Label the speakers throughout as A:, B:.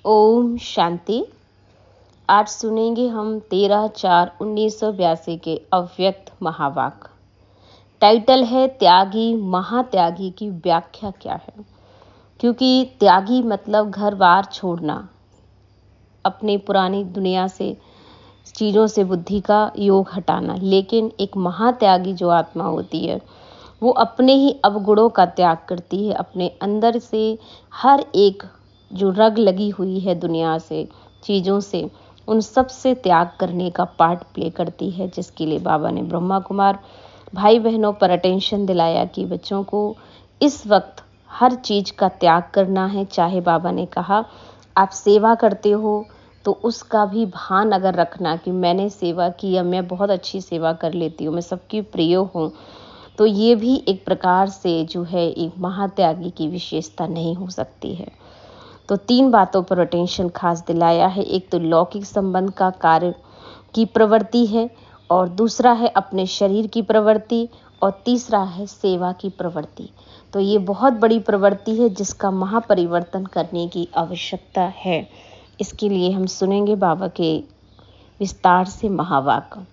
A: ओम शांति। आज सुनेंगे हम 13/4/1982 के अव्यक्त महावाक्य। टाइटल है त्यागी महात्यागी की व्याख्या क्या है। क्योंकि त्यागी मतलब घर बार छोड़ना, अपने पुरानी दुनिया से चीज़ों से बुद्धि का योग हटाना। लेकिन एक महात्यागी जो आत्मा होती है वो अपने ही अवगुणों का त्याग करती है। अपने अंदर से हर एक जो रग लगी हुई है दुनिया से, चीज़ों से, उन सब से त्याग करने का पार्ट प्ले करती है। जिसके लिए बाबा ने ब्रह्मा कुमार भाई बहनों पर अटेंशन दिलाया कि बच्चों को इस वक्त हर चीज़ का त्याग करना है। चाहे बाबा ने कहा आप सेवा करते हो तो उसका भी भान अगर रखना कि मैंने सेवा की या मैं बहुत अच्छी सेवा कर लेती हूँ, मैं सबकी प्रिय हूँ, तो ये भी एक प्रकार से जो है एक महात्यागी की विशेषता नहीं हो सकती है। तो 3 बातों पर अटेंशन खास दिलाया है। एक तो लौकिक संबंध का कार्य की प्रवृत्ति है, और दूसरा है अपने शरीर की प्रवृत्ति, और तीसरा है सेवा की प्रवृत्ति। तो ये बहुत बड़ी प्रवृत्ति है जिसका महापरिवर्तन करने की आवश्यकता है। इसके लिए हम सुनेंगे बाबा के विस्तार से महावाक्य।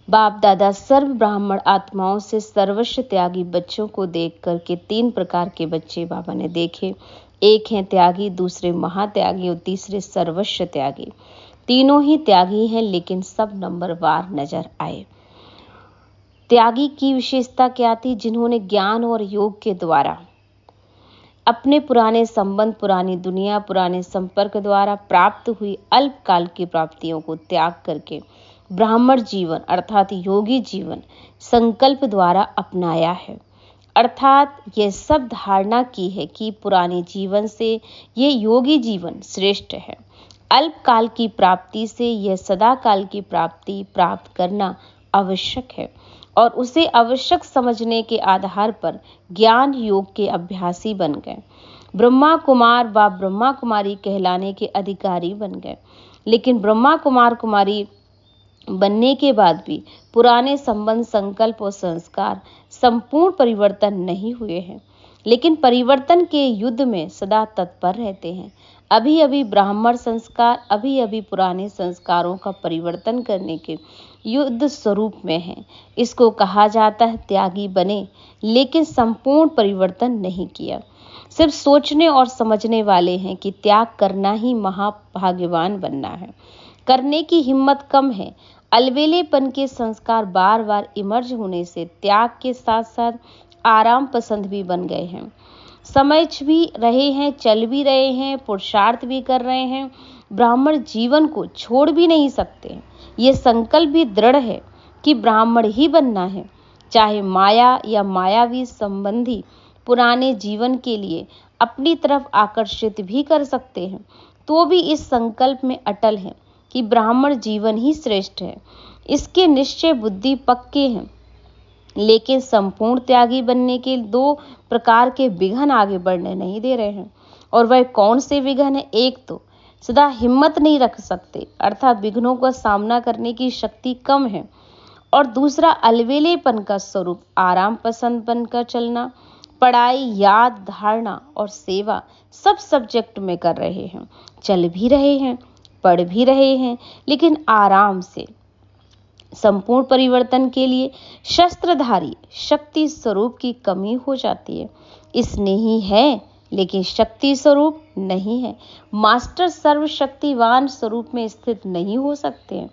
A: बाप दादा सर्व ब्राह्मण आत्माओं से सर्वस्व त्यागी बच्चों को देख करके 3 प्रकार के बच्चे बाबा ने देखे। एक हैं त्यागी, दूसरे महात्यागी और तीसरे सर्वस्व त्यागी। तीनों ही त्यागी हैं, लेकिन सब नंबरवार नजर आए। त्यागी की विशेषता क्या थी? जिन्होंने ज्ञान और योग के द्वारा अपने पुराने संबंध, पुरानी दुनिया, पुराने संपर्क द्वारा प्राप्त हुई अल्पकाल की प्राप्तियों को त्याग करके ब्राह्मण जीवन अर्थात योगी जीवन संकल्प द्वारा अपनाया है। अर्थात यह सब धारणा की है कि पुराने जीवन से ये योगी जीवन श्रेष्ठ है। अल्पकाल की प्राप्ति से यह सदा काल की प्राप्ति प्राप्त करना आवश्यक है, और उसे आवश्यक समझने के आधार पर ज्ञान योग के अभ्यासी बन गए। ब्रह्मा कुमार व ब्रह्मा कुमारी कहलाने के अधिकारी बन गए। लेकिन ब्रह्मा कुमार कुमारी बनने के बाद भी पुराने संबंध, संकल्प और संस्कार संपूर्ण परिवर्तन नहीं हुए हैं, लेकिन परिवर्तन के युद्ध में सदा तत्पर रहते हैं। अभी अभी ब्राह्मण संस्कार अभी अभी पुराने संस्कारों का परिवर्तन करने के युद्ध स्वरूप में है। इसको कहा जाता है त्यागी बने, लेकिन संपूर्ण परिवर्तन नहीं किया। सिर्फ सोचने और समझने वाले हैं कि त्याग करना ही महाभाग्यवान बनना है। करने की हिम्मत कम है। अलवेलेपन के संस्कार बार बार इमर्ज होने से त्याग के साथ साथ आराम पसंद भी बन गए हैं। समझ भी रहे हैं, चल भी रहे हैं, पुरुषार्थ भी कर रहे हैं, ब्राह्मण जीवन को छोड़ भी नहीं सकते। ये संकल्प भी दृढ़ है कि ब्राह्मण ही बनना है। चाहे माया या मायावी संबंधी पुराने जीवन के लिए अपनी तरफ आकर्षित भी कर सकते हैं, तो भी इस संकल्प में अटल है कि ब्राह्मण जीवन ही श्रेष्ठ है। इसके निश्चय बुद्धि पक्के हैं। लेकिन संपूर्ण त्यागी बनने के 2 प्रकार के विघ्न आगे बढ़ने नहीं दे रहे हैं। और वह कौन से विघ्न है? एक तो सदा हिम्मत नहीं रख सकते, अर्थात विघ्नों का सामना करने की शक्ति कम है। और दूसरा अलवेलेपन का स्वरूप आराम पसंद बनकर चलना। पढ़ाई, याद, धारणा और सेवा सब सब्जेक्ट में कर रहे हैं, चल भी रहे हैं, पढ़ भी रहे हैं, लेकिन आराम से। संपूर्ण परिवर्तन के लिए शस्त्रधारी शक्ति स्वरूप की कमी हो जाती है। स्नेही है लेकिन शक्ति स्वरूप नहीं है। मास्टर सर्वशक्तिवान स्वरूप में स्थित नहीं हो सकते हैं,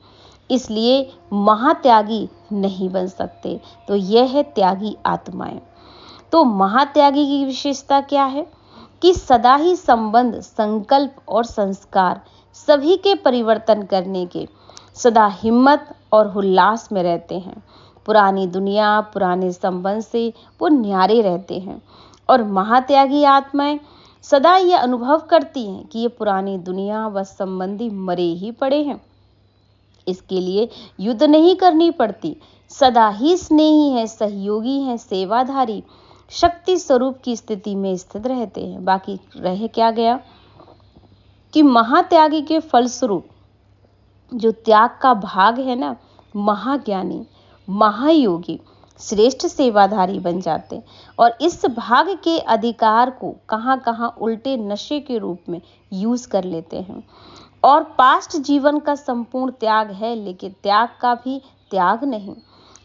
A: इसलिए महात्यागी नहीं बन सकते। तो यह है त्यागी आत्माएं। तो महात्यागी की विशेषता क्या है? कि सदा ही संबंध, संकल्प और संस्कार सभी के परिवर्तन करने के सदा हिम्मत और उल्लास में रहते हैं। पुरानी दुनिया, पुराने संबंध से वो न्यारे रहते हैं। और महात्यागी आत्माएं सदा ये अनुभव करती हैं कि ये पुरानी दुनिया व संबंधी मरे ही पड़े हैं। इसके लिए युद्ध नहीं करनी पड़ती। सदा ही स्नेही है, सहयोगी है, सेवाधारी शक्ति स्वरूप की स्थिति में स्थित रहते हैं। बाकी रह क्या गया कि महात्यागी के फलस्वरूप जो त्याग का भाग है ना, महाज्ञानी, महायोगी श्रेष्ठ सेवाधारी बन जाते हैं और इस भाग के अधिकार को कहाँ कहाँ उल्टे नशे के रूप में यूज कर लेते हैं। और पास्ट जीवन का संपूर्ण त्याग है, लेकिन त्याग का भी त्याग नहीं।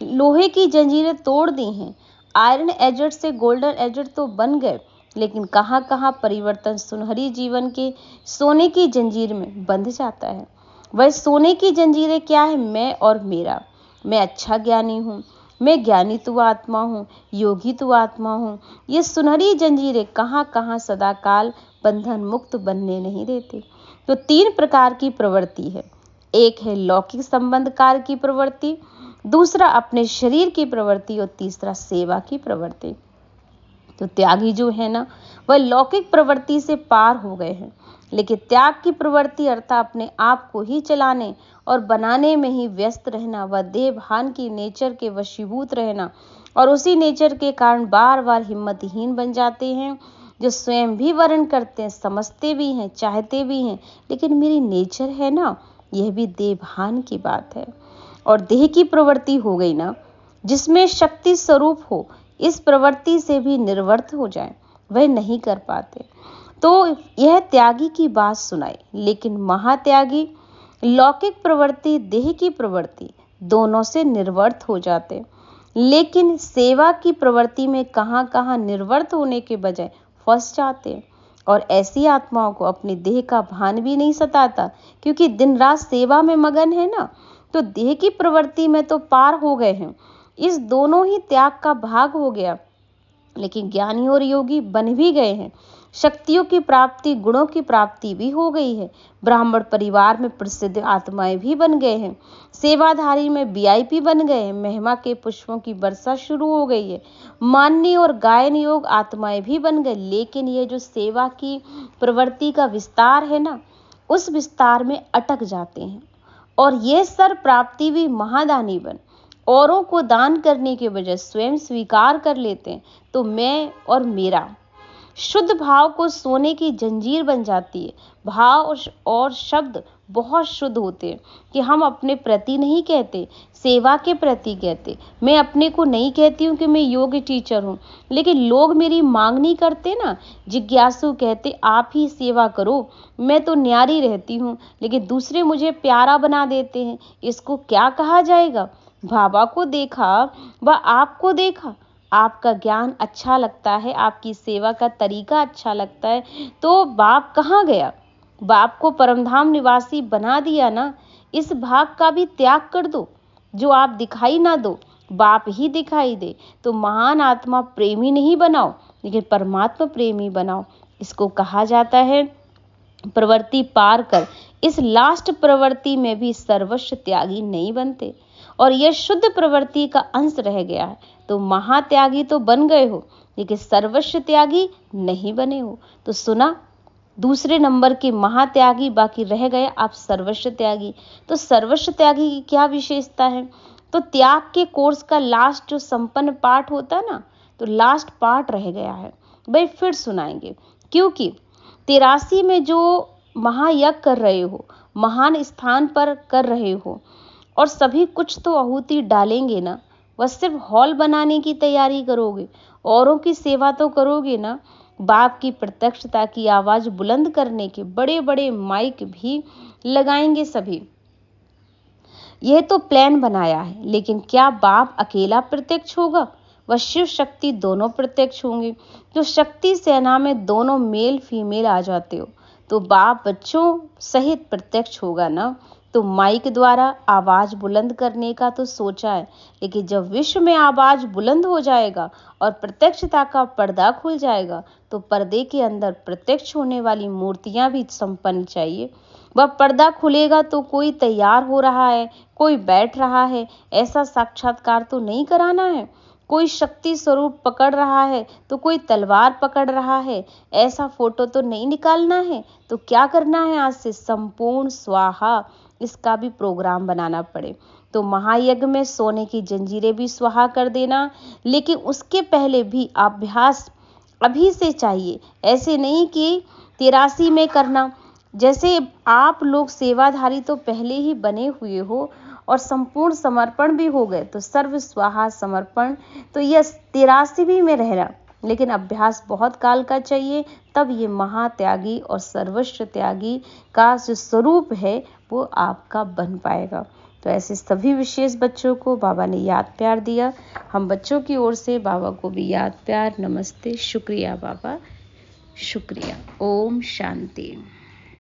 A: लोहे की जंजीरें तोड़ दी हैं, आयरन एजेड से गोल्डन एजेड तो बन गए, लेकिन कहाँ कहाँ परिवर्तन सुनहरी जीवन के सोने की जंजीर में बंध जाता है। वह सोने की जंजीरें क्या है? मैं और मेरा। मैं अच्छा ज्ञानी हूँ, मैं ज्ञानी तू आत्मा हूँ, योगी तू आत्मा हूँ। ये सुनहरी जंजीरें कहाँ कहाँ सदाकाल बंधन मुक्त बनने नहीं देते। तो 3 प्रकार की प्रवृत्ति है। एक है लौकिक संबंध कार्य की प्रवृत्ति, दूसरा अपने शरीर की प्रवृत्ति और तीसरा सेवा की प्रवृत्ति। तो त्यागी जो है ना, वह लौकिक प्रवृत्ति से पार हो गए हैं, लेकिन त्याग की प्रवृत्ति अर्थात अपने आप को ही चलाने और बनाने में ही व्यस्त रहना, वह देह भान की नेचर के वशीभूत रहना और उसी नेचर के कारण बार बार हिम्मतहीन बन जाते हैं, जो स्वयं भी वर्ण करते हैं, समझते भी हैं, चाहते भी हैं, लेकिन मेरी नेचर है ना, यह भी देह भान की बात है। और देह की प्रवृत्ति हो गई ना, जिसमें शक्ति स्वरूप हो, इस प्रवृत्ति से भी निर्वर्त हो जाए, वह नहीं कर पाते। तो यह त्यागी की बात सुनाई, लेकिन महात्यागी लौकिक प्रवृत्ति, देह की प्रवृत्ति दोनों से निर्वर्त हो जाते, लेकिन सेवा की प्रवृत्ति में कहाँ कहाँ निर्वर्त होने के बजाय फंस जाते। और ऐसी आत्माओं को अपने देह का भान भी नहीं सताता, क्योंकि दिन रात सेवा में मगन है ना। तो देह की प्रवृत्ति में तो पार हो गए हैं, इस दोनों ही त्याग का भाग हो गया, लेकिन ज्ञानी और योगी बन भी गए हैं। शक्तियों की प्राप्ति, गुणों की प्राप्ति भी हो गई है। ब्राह्मण परिवार में प्रसिद्ध आत्माएं भी बन गए हैं, सेवाधारी में वीआईपी बन गए हैं, महिमा के पुष्पों की वर्षा शुरू हो गई है, माननीय और गायन योग आत्माएं भी बन गए। लेकिन ये जो सेवा की प्रवृत्ति का विस्तार है ना, उस विस्तार में अटक जाते हैं और ये सर प्राप्ति भी महादानी बन औरों को दान करने के बजाय स्वयं स्वीकार कर लेते हैं। तो मैं और मेरा शुद्ध भाव को सोने की जंजीर बन जाती है। भाव और शब्द बहुत शुद्ध होते हैं कि हम अपने प्रति नहीं कहते, सेवा के प्रति कहते। मैं अपने को नहीं कहती हूँ कि मैं योग टीचर हूँ, लेकिन लोग मेरी मांग नहीं करते ना, जिज्ञासु कहते आप ही सेवा करो, मैं तो न्यारी रहती हूँ, लेकिन दूसरे मुझे प्यारा बना देते हैं। इसको क्या कहा जाएगा? बाबा को देखा व आपको देखा, आपका ज्ञान अच्छा लगता है, आपकी सेवा का तरीका अच्छा लगता है, तो बाप कहाँ गया? बाप को परमधाम निवासी बना दिया ना। इस भाग का भी त्याग कर दो, जो आप दिखाई ना दो, बाप ही दिखाई दे। तो महान आत्मा प्रेमी नहीं बनाओ, लेकिन परमात्मा प्रेमी बनाओ। इसको कहा जाता है प्रवृत्ति पार कर। इस लास्ट प्रवृत्ति में भी सर्वस्व त्यागी नहीं बनते और यह शुद्ध प्रवृत्ति का अंश रह गया है। तो महात्यागी तो बन गए हो, लेकिन सर्वस्व त्यागी नहीं बने हो। तो सुना, दूसरे नंबर के महात्यागी बाकी रह गए, आप सर्वस्व त्यागी। तो सर्वस्व त्यागी की क्या विशेषता है? तो त्याग के कोर्स का लास्ट जो संपन्न पार्ट होता है ना, तो लास्ट पार्ट रह गया है भाई, फिर सुनाएंगे। क्योंकि 83 में जो महायज्ञ कर रहे हो, महान स्थान पर कर रहे हो, और सभी कुछ तो आहुति डालेंगे ना। वह सिर्फ हॉल बनाने की तैयारी करोगे, औरों की सेवा तो करोगे ना। बाप की प्रत्यक्षता की आवाज बुलंद करने के बड़े बड़े माइक भी लगाएंगे सभी। यह तो प्लान बनाया है, लेकिन क्या बाप अकेला प्रत्यक्ष होगा? वह शिव शक्ति दोनों प्रत्यक्ष होंगे। जो शक्ति सेना में दोनों मेल फीमेल आ जाते हो, तो बाप बच्चों सहित प्रत्यक्ष होगा ना। तो माइक द्वारा आवाज बुलंद करने का तो सोचा है, लेकिन जब विश्व में आवाज बुलंद हो जाएगा और प्रत्यक्षता का पर्दा खुल जाएगा, तो पर्दे के अंदर प्रत्यक्ष होने वाली मूर्तियां भी संपन्न चाहिए। वह पर्दा खुलेगा तो कोई तैयार हो रहा है, कोई बैठ रहा है, ऐसा साक्षात्कार तो नहीं कराना है। कोई शक्ति स्वरूप पकड़ रहा है तो कोई तलवार पकड़ रहा है, ऐसा फोटो तो नहीं निकालना है। तो क्या करना है? आज से संपूर्ण स्वाहा, इसका भी प्रोग्राम बनाना पड़े। तो महायज्ञ में सोने की जंजीरें भी स्वाहा कर देना, लेकिन उसके पहले भी अभ्यास अभी से चाहिए। ऐसे नहीं कि 83 में करना। जैसे आप लोग सेवाधारी तो पहले ही बने हुए हो और संपूर्ण समर्पण भी हो गए तो सर्व स्वाहा समर्पण, तो यह 83वीं में रहना, लेकिन अभ्यास बहुत काल का चाहिए, तब ये महात्यागी और सर्वस्व त्यागी का जो स्वरूप है वो आपका बन पाएगा। तो ऐसे सभी विशेष बच्चों को बाबा ने याद प्यार दिया। हम बच्चों की ओर से बाबा को भी याद प्यार, नमस्ते, शुक्रिया बाबा, शुक्रिया। ओम शांति।